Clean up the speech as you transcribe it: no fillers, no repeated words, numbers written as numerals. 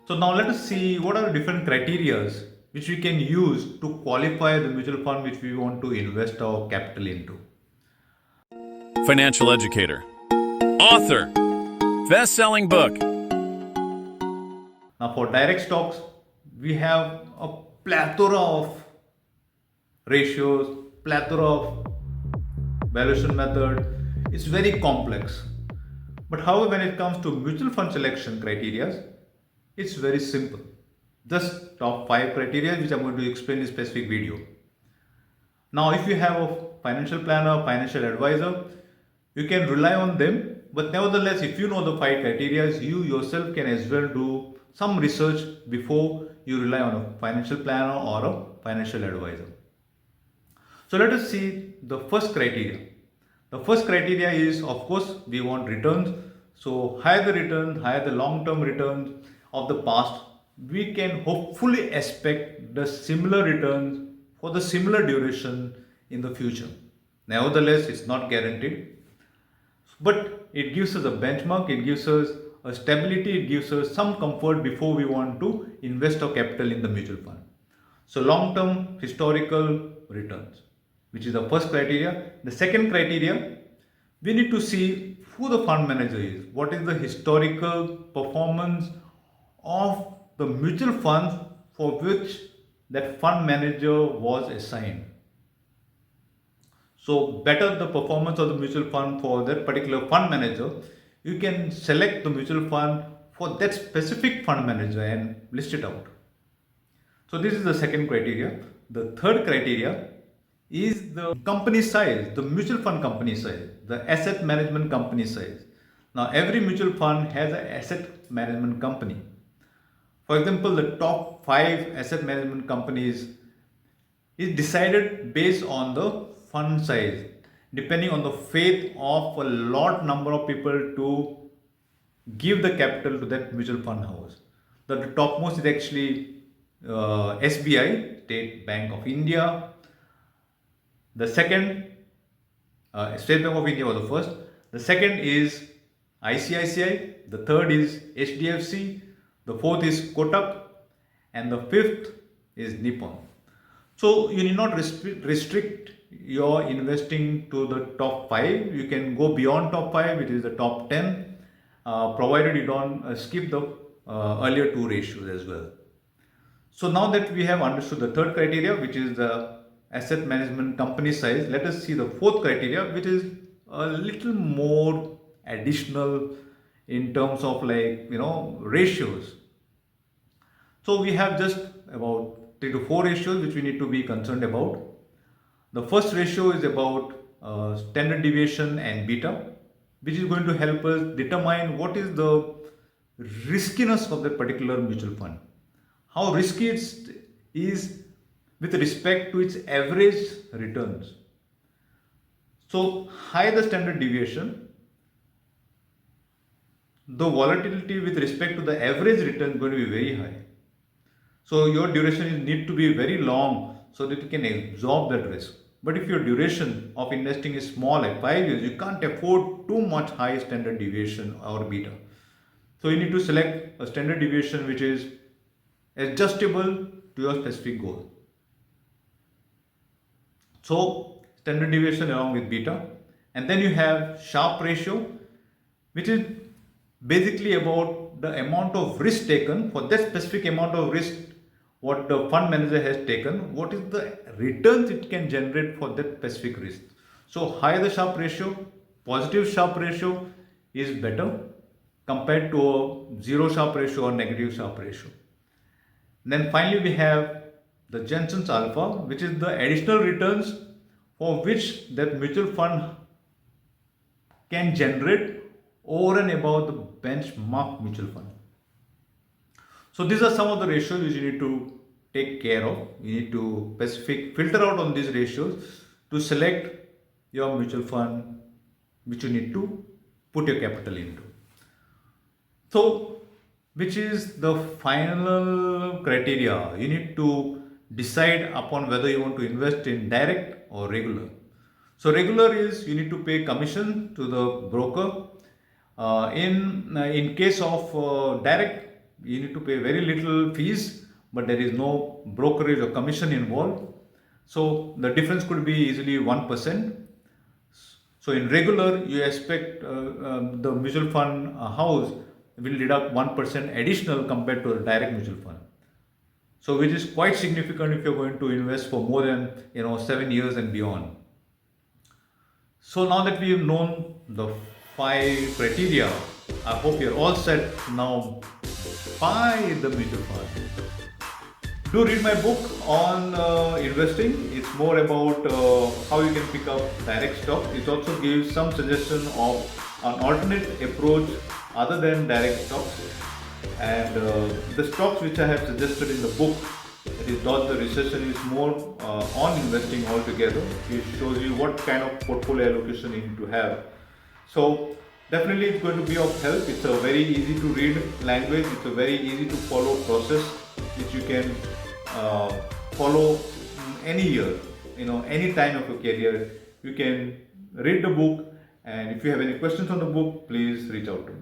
So now let us see what are the different criterias which we can use to qualify the mutual fund which we want to invest our capital into. Financial educator, author, best-selling book. Now for direct stocks, we have a plethora of ratios, plethora of valuation method. It's very complex. But however, when it comes to mutual fund selection criteria, it's very simple. Just top 5 criteria which I'm going to explain in a specific video. Now, if you have a financial planner, financial advisor, you can rely on them. But nevertheless, if you know the 5 criteria, you yourself can as well do some research before you rely on a financial planner or a financial advisor. So let us see the first criteria. The first criteria is, of course, we want returns. So higher the return, higher the long-term returns of the past, we can hopefully expect the similar returns for the similar duration in the future. Nevertheless, it's not guaranteed, but it gives us a benchmark, it gives us a stability, it gives us some comfort before we want to invest our capital in the mutual fund. So long-term historical returns, which is the first criteria. The second criteria, we need to see who the fund manager is. What is the historical performance of the mutual funds for which that fund manager was assigned. So better the performance of the mutual fund for that particular fund manager, you can select the mutual fund for that specific fund manager and list it out. So this is the second criteria. The third criteria is the company size, the mutual fund company size, the asset management company size. Now every mutual fund has an asset management company. For example, the top 5 asset management companies is decided based on the fund size, depending on the faith of a lot number of people to give the capital to that mutual fund house. The topmost is actually SBI, State Bank of India. The second, State Bank of India was the first. The second is ICICI. The third is HDFC. The fourth is Kotak. And the fifth is Nippon. So you need not restrict your investing to the top 5. You can go beyond top 5, which is the top 10, provided you don't skip the earlier 2 ratios as well. So now that we have understood the third criteria, which is the asset management company size, let us see the fourth criteria, which is a little more additional in terms of ratios. So we have just about 3 to 4 ratios which we need to be concerned about. The first ratio is about standard deviation and beta, which is going to help us determine what is the riskiness of that particular mutual fund. How risky it is with respect to its average returns. So high the standard deviation, the volatility with respect to the average return is going to be very high. So your duration need to be very long so that you can absorb that risk. But if your duration of investing is small, like 5 years, you can't afford too much high standard deviation or beta. So you need to select a standard deviation which is adjustable to your specific goal. So standard deviation along with beta. And then you have Sharpe ratio, which is basically about the amount of risk taken. For that specific amount of risk what the fund manager has taken, what is the returns it can generate for that specific risk. So higher the Sharpe ratio, positive Sharpe ratio is better compared to a zero Sharpe ratio or negative Sharpe ratio. Then finally we have the Jensen's alpha, which is the additional returns for which that mutual fund can generate over and above the benchmark mutual fund. So these are some of the ratios which you need to take care of. You need to filter out on these ratios to select your mutual fund which you need to put your capital into. So which is the final criteria? You need to decide upon whether you want to invest in direct or regular. So regular is you need to pay commission to the broker. In case of direct, You need to pay very little fees, but there is no brokerage or commission involved. So the difference could be easily 1%. So in regular, you expect the mutual fund house will deduct 1% additional compared to a direct mutual fund. So which is quite significant if you're going to invest for more than 7 years and beyond. So now that we have known the 5 criteria, I hope you're all set now. Buy the mutual fund. Do read my book on investing. It's more about how you can pick up direct stocks. It also gives some suggestion of an alternate approach other than direct stocks. And the stocks which I have suggested in the book, that is Dodge the Recession, is more on investing altogether. It shows you what kind of portfolio allocation you need to have. So definitely it's going to be of help. It's a very easy to read language. It's a very easy to follow process which you can follow any year, any time of your career. You can read the book, and if you have any questions on the book, please reach out to me.